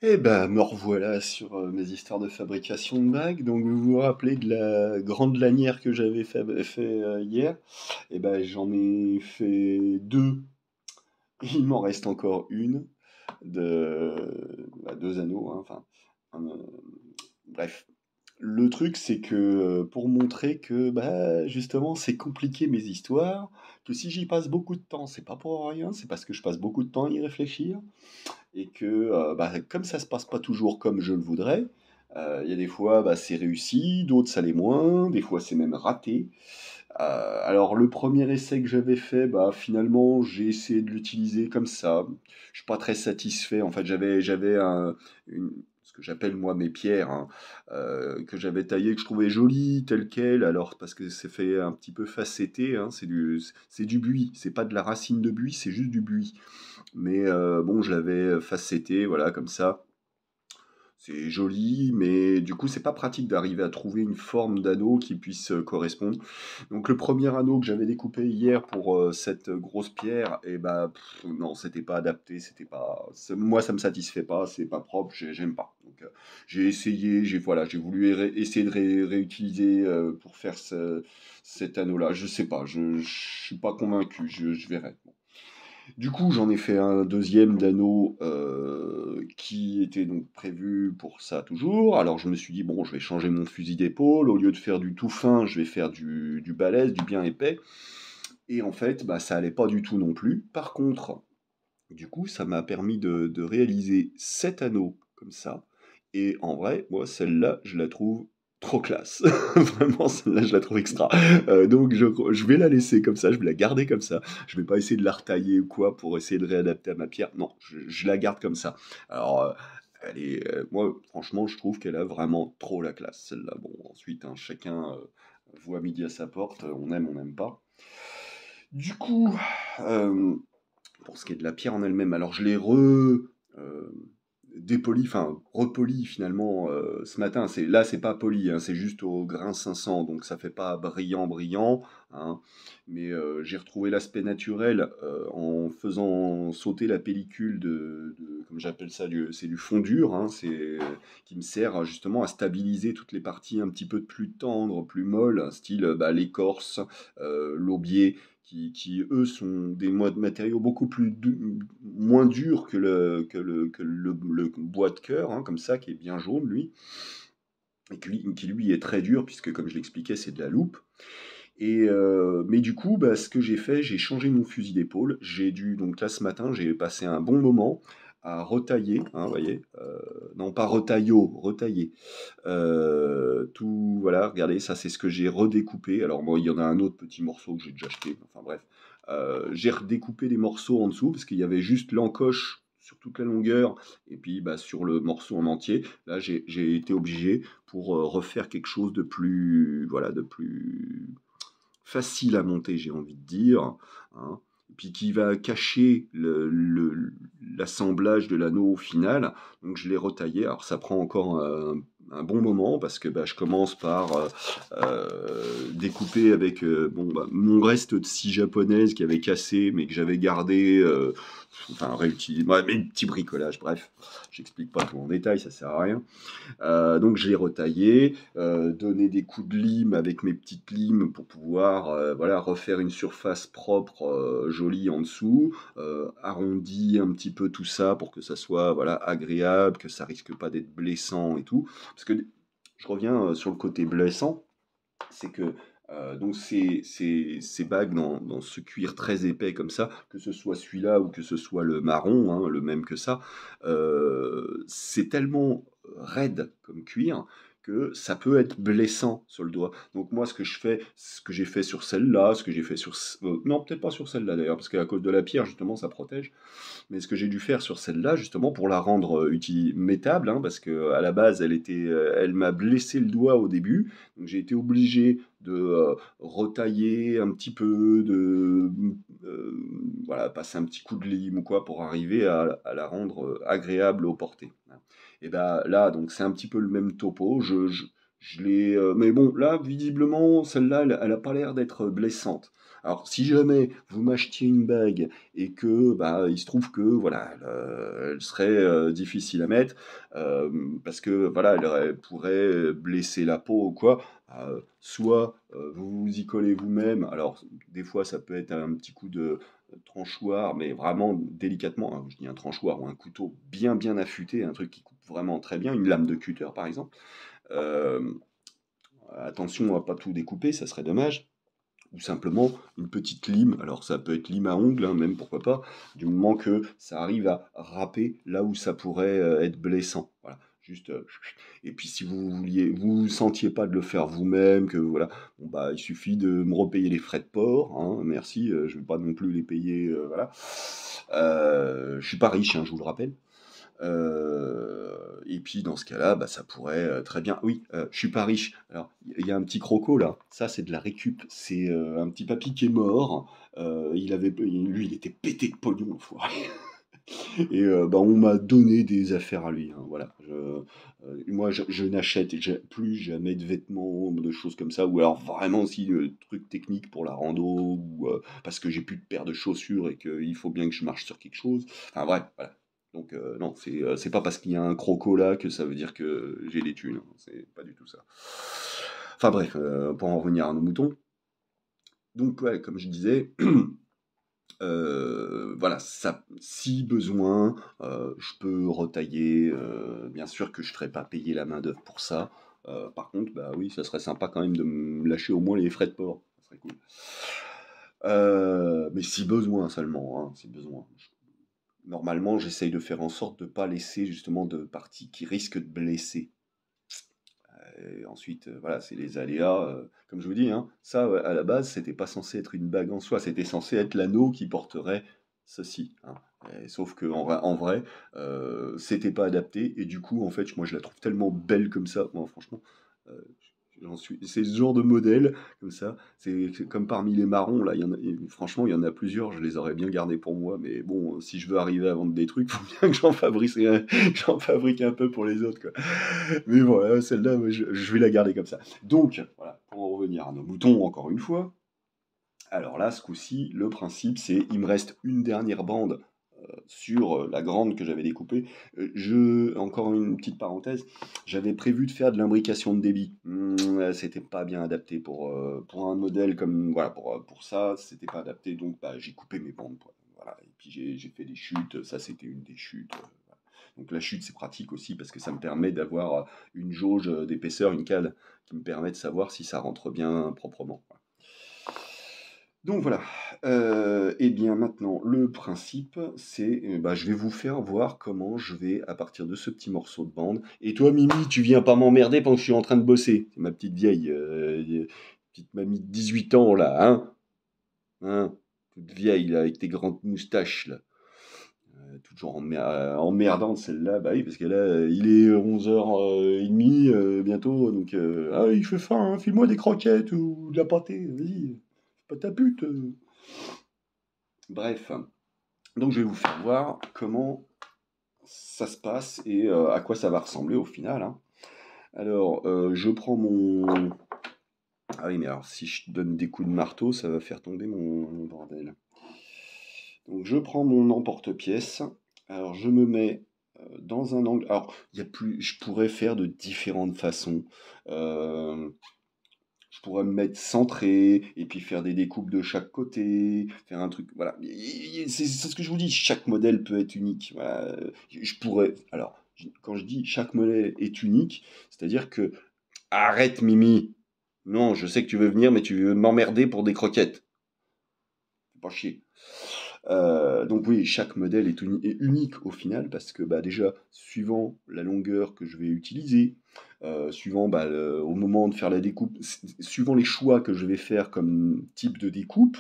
Eh ben, me revoilà sur mes histoires de fabrication de bagues. Donc, vous vous rappelez de la grande lanière que j'avais fait hier? Eh ben, j'en ai fait deux. Il m'en reste encore une de 2 anneaux, hein, enfin, un, bref. Le truc, c'est que pour montrer que, bah, justement, c'est compliqué mes histoires, que si j'y passe beaucoup de temps, c'est pas pour rien, c'est parce que je passe beaucoup de temps à y réfléchir et que bah, comme ça se passe pas toujours comme je le voudrais, il y a des fois bah, c'est réussi, d'autres ça l'est moins, des fois c'est même raté. Alors le premier essai que j'avais fait, bah finalement j'ai essayé de l'utiliser comme ça. Je suis pas très satisfait. En fait ce que j'appelle moi mes pierres, hein, que j'avais taillées, que je trouvais jolies telles quelles. Alors parce que c'est fait un petit peu facetté, hein, c'est du buis, c'est pas de la racine de buis, c'est juste du buis. Mais bon, je l'avais facetté, voilà, comme ça. C'est joli, mais du coup, c'est pas pratique d'arriver à trouver une forme d'anneau qui puisse correspondre. Donc, le premier anneau que j'avais découpé hier pour cette grosse pierre, et bah, non, c'était pas adapté, c'était pas. Moi, ça me satisfait pas, c'est pas propre, j'aime pas. Donc, j'ai essayé, voilà, j'ai voulu essayer de réutiliser pour faire cet anneau-là. Je sais pas, je suis pas convaincu, je verrai. Du coup, j'en ai fait un deuxième d'anneau qui était donc prévu pour ça toujours. Alors je me suis dit, bon, je vais changer mon fusil d'épaule. Au lieu de faire du tout fin, je vais faire du balèze, du bien épais. Et en fait, bah, ça allait pas du tout non plus. Par contre, du coup, ça m'a permis de réaliser 7 anneaux comme ça. Et en vrai, moi, celle-là, je la trouve trop classe. Vraiment, celle-là, je la trouve extra. Donc, je vais la laisser comme ça, je vais la garder comme ça. Je vais pas essayer de la retailler ou quoi pour essayer de réadapter à ma pierre. Non, je la garde comme ça. Alors, moi, franchement, je trouve qu'elle a vraiment trop la classe, celle-là. Bon, ensuite, hein, chacun voit midi à sa porte, on n'aime pas. Du coup, euh, pour ce qui est de la pierre en elle-même, alors je l'ai dépoli, enfin repoli finalement ce matin. Là, c'est pas poli, hein, c'est juste au grain 500, donc ça fait pas brillant, brillant, hein. Mais j'ai retrouvé l'aspect naturel en faisant sauter la pellicule comme j'appelle ça, c'est du fond dur, hein, qui me sert justement à stabiliser toutes les parties un petit peu plus tendres, plus molles, style bah, l'écorce, l'aubier eux, sont des matériaux beaucoup moins durs que le bois de cœur, hein, comme ça, qui est bien jaune, lui, et qui, lui, est très dur, puisque, comme je l'expliquais, c'est de la loupe. Mais du coup, bah, ce que j'ai fait, j'ai changé mon fusil d'épaule. Donc là, ce matin, j'ai passé un bon moment à retailler, hein, vous voyez, non pas retailler, tout, voilà, regardez, ça c'est ce que j'ai redécoupé. Alors moi, il y en a un autre petit morceau que j'ai déjà acheté. Enfin bref, j'ai redécoupé les morceaux en dessous parce qu'il y avait juste l'encoche sur toute la longueur et puis bah, sur le morceau en entier. Là, j'ai été obligé pour refaire quelque chose de plus, voilà, de plus facile à monter, j'ai envie de dire, hein, puis qui va cacher l'assemblage de l'anneau au final. Donc je l'ai retaillé. Alors ça prend encore un bon moment parce que bah, je commence par découper avec bon, bah, mon reste de scie japonaise qui avait cassé mais que j'avais gardé, enfin réutilisé, ouais, mes petits bricolages, bref. J'explique pas tout en détail, ça sert à rien. Donc je l'ai retaillé, donné des coups de lime avec mes petites limes pour pouvoir voilà, refaire une surface propre, jolie en dessous, arrondi un petit peu tout ça pour que ça soit voilà, agréable, que ça risque pas d'être blessant et tout. Parce que je reviens sur le côté blessant, c'est que donc ces bagues dans ce cuir très épais comme ça, que ce soit celui-là ou que ce soit le marron, hein, le même que ça, c'est tellement raide comme cuir que ça peut être blessant sur le doigt. Donc moi, ce que j'ai fait sur celle-là, ce que j'ai fait non, peut-être pas sur celle-là d'ailleurs, parce qu'à cause de la pierre, justement, ça protège. Mais ce que j'ai dû faire sur celle-là, justement, pour la rendre mettable, hein, parce que à la base, elle m'a blessé le doigt au début, donc j'ai été obligé de retailler un petit peu, euh, voilà, passer un petit coup de lime ou quoi pour arriver à la rendre agréable au porté. Et ben là, donc c'est un petit peu le même topo. Mais bon, là, visiblement, celle-là, elle a pas l'air d'être blessante. Alors, si jamais vous m'achetiez une bague et que, bah, il se trouve que, voilà, elle serait difficile à mettre, parce que, voilà, elle pourrait blesser la peau ou quoi, soit vous vous y collez vous-même. Alors, des fois, ça peut être un petit coup de tranchoir, mais vraiment délicatement, hein, je dis un tranchoir ou un couteau bien bien affûté, un truc qui coupe vraiment très bien, une lame de cutter par exemple. Euh, Attention à pas tout découper, ça serait dommage. Ou simplement une petite lime, alors ça peut être lime à ongles, hein, même pourquoi pas, du moment que ça arrive à râper là où ça pourrait être blessant. Voilà, juste. Et puis si vous sentiez pas de le faire vous-même, que voilà, bon bah il suffit de me repayer les frais de port, hein, merci, je vais pas non plus les payer, voilà. Je suis pas riche, hein, je vous le rappelle. Et puis dans ce cas-là, bah, ça pourrait très bien. Oui, je suis pas riche. Alors, il y a un petit croco là. Ça, c'est de la récup. C'est un petit papy qui est mort. Lui, il était pété de pognon, l'enfoiré. Et bah, on m'a donné des affaires à lui, hein, voilà. Moi, je n'achète plus jamais de vêtements, de choses comme ça. Ou alors vraiment aussi trucs techniques pour la rando, ou parce que j'ai plus de paire de chaussures et qu'il faut bien que je marche sur quelque chose. Enfin bref, voilà. Donc non, c'est pas parce qu'il y a un croco là que ça veut dire que j'ai des thunes, hein. C'est pas du tout ça. Enfin bref, pour en revenir à nos moutons. Donc ouais, comme je disais, voilà, ça, si besoin, je peux retailler. Bien sûr que je ne ferai pas payer la main-d'œuvre pour ça. Par contre, bah oui, ça serait sympa quand même de me lâcher au moins les frais de port. Ça serait cool. Mais si besoin seulement, hein, si besoin. Normalement, j'essaye de faire en sorte de ne pas laisser justement de parties qui risquent de blesser. Et ensuite, voilà, c'est les aléas. Comme je vous dis, hein, ça, ouais, à la base, c'était pas censé être une bague en soi, c'était censé être l'anneau qui porterait ceci, hein. Sauf que en vrai, c'était pas adapté. Et du coup, en fait, moi, je la trouve tellement belle comme ça. Moi, franchement, euh, c'est ce genre de modèle comme ça. C'est comme parmi les marrons là. Franchement, il y en a plusieurs. Je les aurais bien gardés pour moi. Mais bon, si je veux arriver à vendre des trucs, faut bien que j'en fabrique un peu pour les autres, quoi. Mais voilà, celle-là, moi, je vais la garder comme ça. Donc, voilà, pour en revenir à nos moutons, encore une fois. Alors là, ce coup-ci, le principe, c'est il me reste une dernière bande sur la grande que j'avais découpée. Encore une petite parenthèse, j'avais prévu de faire de l'imbrication de débit. C'était pas bien adapté pour un modèle comme, voilà, pour ça, c'était pas adapté, donc bah, j'ai coupé mes bandes, quoi. Voilà, et puis j'ai fait des chutes, ça c'était une des chutes. Voilà. Donc la chute, c'est pratique aussi parce que ça me permet d'avoir une jauge d'épaisseur, une cale, qui me permet de savoir si ça rentre bien proprement. Voilà. Donc voilà. Et bien maintenant, le principe, c'est, bah, je vais vous faire voir comment je vais, à partir de ce petit morceau de bande. Et toi, Mimi, tu viens pas m'emmerder pendant que je suis en train de bosser. C'est ma petite vieille, petite mamie de 18 ans là, hein? Hein? Toute vieille là, avec tes grandes moustaches là. Toujours emmerdante celle-là, bah oui, parce que là, il est 11h30 bientôt, donc ah, il fait faim, hein, file-moi des croquettes ou de la pâtée, vas-y, c'est pas ta pute. Bref, donc je vais vous faire voir comment ça se passe et à quoi ça va ressembler au final, hein. Alors, je prends mon... Ah oui, mais alors si je donne des coups de marteau, ça va faire tomber mon bordel. Donc je prends mon emporte-pièce. Alors je me mets dans un angle. Alors, je pourrais faire de différentes façons. Euh, je pourrais me mettre centré et puis faire des découpes de chaque côté, faire un truc. Voilà. C'est ce que je vous dis. Chaque modèle peut être unique. Voilà. Je pourrais. Alors, quand je dis chaque modèle est unique, c'est-à-dire que arrête, Mimi. Non, je sais que tu veux venir, mais tu veux m'emmerder pour des croquettes. Fais pas chier. Donc oui, chaque modèle est unique au final parce que bah, déjà, suivant la longueur que je vais utiliser, suivant bah, au moment de faire la découpe, suivant les choix que je vais faire comme type de découpe,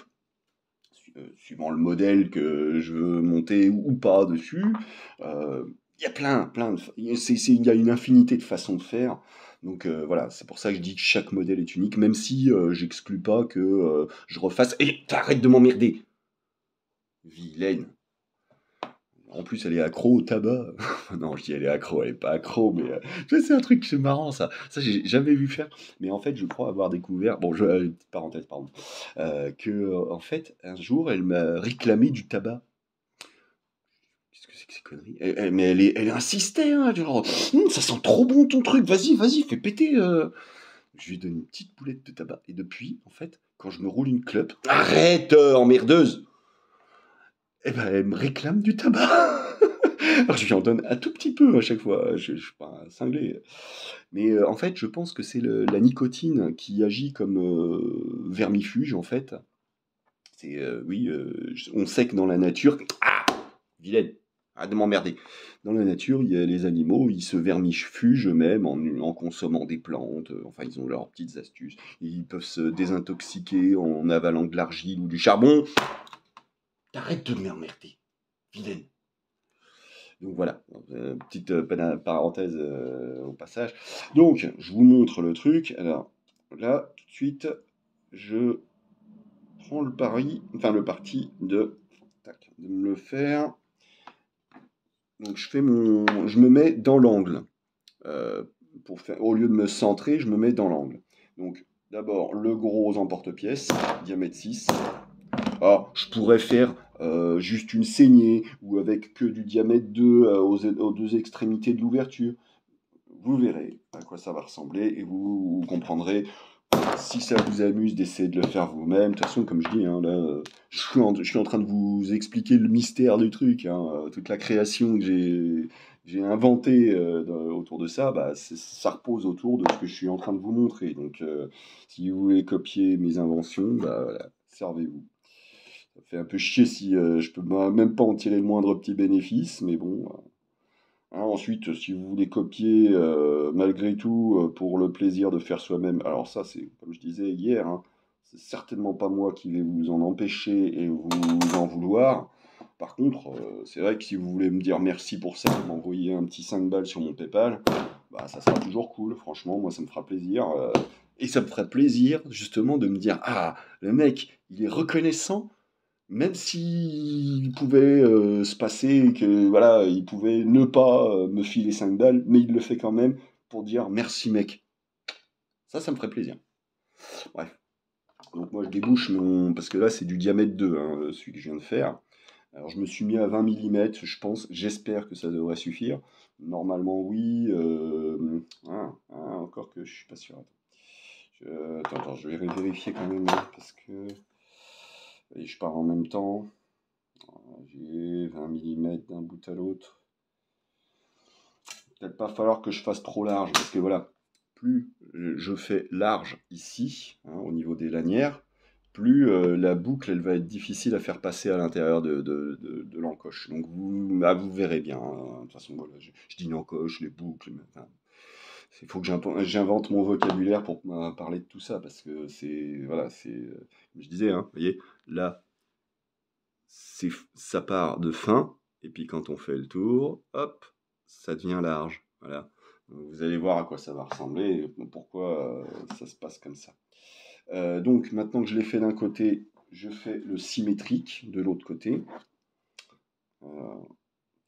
suivant le modèle que je veux monter ou pas dessus, il y a plein il y a une infinité de façons de faire. Donc voilà, c'est pour ça que je dis que chaque modèle est unique, même si j'exclus pas que je refasse. Et t'arrêtes de m'emmerder, vilaine. En plus, elle est accro au tabac. Non, je dis elle est accro, elle est pas accro, mais tu sais, c'est un truc, c'est marrant ça. Ça, j'ai jamais vu faire. Mais en fait, je crois avoir découvert, bon, petite parenthèse, pardon, en fait, un jour, elle m'a réclamé du tabac. Qu'est-ce que c'est que ces conneries? Mais elle insistait, hein, genre, ça sent trop bon ton truc, vas-y, fais péter. Je lui donne une petite boulette de tabac. Et depuis, en fait, quand je me roule une clope, arrête, emmerdeuse! Eh ben, elle me réclame du tabac. Alors, je lui en donne un tout petit peu à chaque fois. Je suis pas un cinglé. Mais en fait, je pense que c'est la nicotine qui agit comme vermifuge, en fait. C'est, oui, on sait que dans la nature, ah, vilaine, arrête de m'emmerder. Dans la nature, il y a les animaux, ils se vermifugent eux-mêmes en consommant des plantes. Enfin, ils ont leurs petites astuces. Ils peuvent se désintoxiquer en avalant de l'argile ou du charbon. T'arrêtes de m'emmerder, vilaine. Donc voilà, petite parenthèse au passage. Donc, je vous montre le truc. Alors, là, tout de suite, je prends le parti de me le faire. Donc, je me mets dans l'angle. Au lieu de me centrer, je me mets dans l'angle. Donc, d'abord, le gros emporte-pièce, diamètre 6. Alors, je pourrais faire juste une saignée ou avec que du diamètre 2 aux deux extrémités de l'ouverture. Vous verrez à quoi ça va ressembler et vous comprendrez si ça vous amuse d'essayer de le faire vous-même. De toute façon, comme je dis, hein, là, je suis en train de vous expliquer le mystère du truc, hein, toute la création que j'ai inventée autour de ça, bah, ça repose autour de ce que je suis en train de vous montrer. Donc, si vous voulez copier mes inventions, bah, voilà, servez-vous. Ça fait un peu chier si je peux même pas en tirer le moindre petit bénéfice, mais bon. Hein, ensuite, si vous voulez copier malgré tout pour le plaisir de faire soi-même, alors ça, c'est comme je disais hier, hein, c'est certainement pas moi qui vais vous en empêcher et vous en vouloir. Par contre, c'est vrai que si vous voulez me dire merci pour ça, m'envoyer un petit 5 balles sur mon PayPal, bah, ça sera toujours cool. Franchement, moi, ça me fera plaisir. Et ça me ferait plaisir, justement, de me dire, ah, le mec, il est reconnaissant même s'il pouvait se passer que voilà, il pouvait ne pas me filer 5 balles, mais il le fait quand même pour dire merci mec. Ça me ferait plaisir. Bref. Donc moi je débouche parce que là c'est du diamètre 2, hein, celui que je viens de faire. Alors je me suis mis à 20 mm, je pense, j'espère que ça devrait suffire. Normalement oui. Encore que je suis pas sûr. Attends, je vais vérifier quand même, hein, parce que et je pars en même temps. J'ai 20 mm d'un bout à l'autre. Peut-être pas falloir que je fasse trop large, parce que voilà, plus je fais large ici, hein, au niveau des lanières, plus la boucle, elle va être difficile à faire passer à l'intérieur de l'encoche. Donc vous verrez bien, hein. De toute façon, voilà, je dis l'encoche, les boucles, mais, enfin, il faut que j'invente mon vocabulaire pour parler de tout ça, parce que voilà, comme je disais, hein, vous voyez, là, ça part de fin, et puis quand on fait le tour, hop, ça devient large. Voilà. Vous allez voir à quoi ça va ressembler et pourquoi ça se passe comme ça. Donc maintenant que je l'ai fait d'un côté, je fais le symétrique de l'autre côté.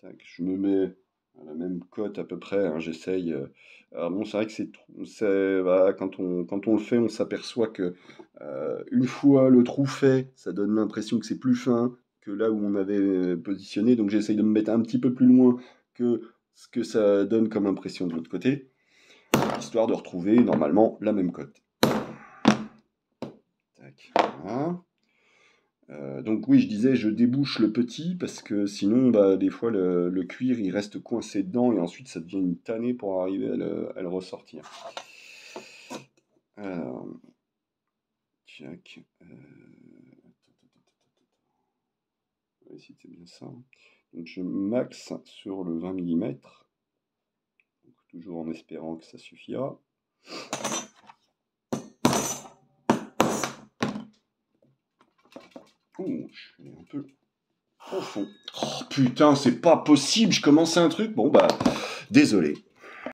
Tac, je me mets à la même cote à peu près, hein, j'essaye. Alors bon, c'est vrai que voilà, quand on le fait, on s'aperçoit que une fois le trou fait, ça donne l'impression que c'est plus fin que là où on avait positionné. Donc j'essaye de me mettre un petit peu plus loin que ce que ça donne comme impression de l'autre côté, histoire de retrouver normalement la même cote. Tac, voilà. Donc oui, je disais, je débouche le petit parce que sinon, bah, des fois, le cuir, il reste coincé dedans et ensuite, ça devient une tannée pour arriver à le ressortir. Alors, tac. On va essayer de bien ça. Donc je maxe sur le 20 mm. Donc, toujours en espérant que ça suffira. Ouh, je suis un peu profond. Oh putain, c'est pas possible, je commençais un truc. Bon bah, désolé.